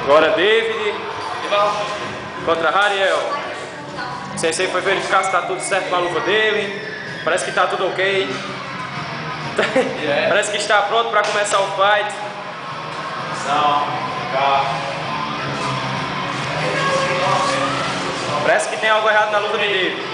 Agora David contra Hariel. O sensei foi verificar se está tudo certo com a luva dele. Parece que está tudo ok. Parece que está pronto para começar o fight. Parece que tem algo errado na luva de David.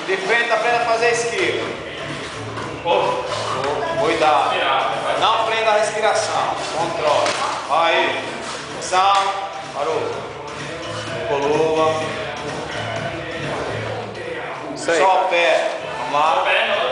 De frente, aprenda a fazer esquiva. Cuidado. Não prenda a respiração. Controle. Aí. Atenção. Parou. Coluna. Só o pé. Vamos lá.